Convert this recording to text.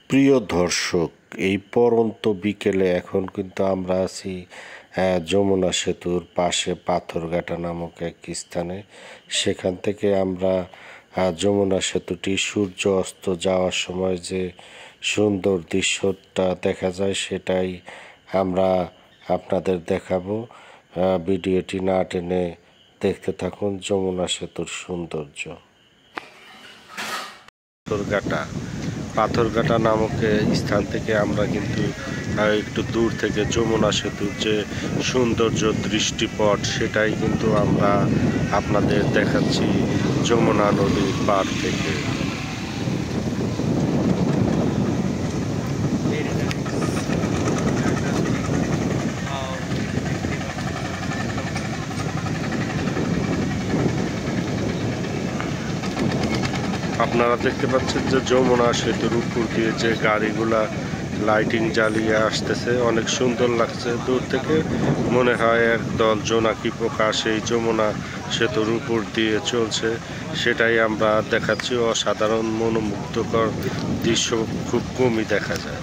প্রিয় দর্শক, এই পড়ন্ত বিকেলে এখন কিন্তু আমরা আছি যমুনা সেতুর পাশে পাথরঘাটা নামক এক স্থানে। সেখান থেকে আমরা যমুনা সেতুটি সূর্য অস্ত যাওয়ার সময় যে সুন্দর দৃশ্যটা দেখা যায় সেটাই আমরা আপনাদের দেখাবো। ভিডিওটি না টেনে দেখতে থাকুন যমুনা সেতুর সৌন্দর্য। পাথরঘাটা নামক স্থান থেকে আমরা কিন্তু একটু দূর থেকে যমুনা সেতুর যে সৌন্দর্য দৃষ্টিপট সেটাই কিন্তু আমরা আপনাদের দেখাচ্ছি যমুনা নদীর পাড় থেকে। আপনারা দেখতে পাচ্ছেন যে যমুনা সেতুর উপর দিয়ে যে গাড়িগুলা লাইটিং জ্বালিয়ে আসতেছে, অনেক সুন্দর লাগছে। দূর থেকে মনে হয় একদল জোনাকি পোকা সেই যমুনা সেতুর উপর দিয়ে চলছে, সেটাই আমরা দেখাচ্ছি। অসাধারণ মনোমুগ্ধকর দৃশ্য খুব কমই দেখা যায়।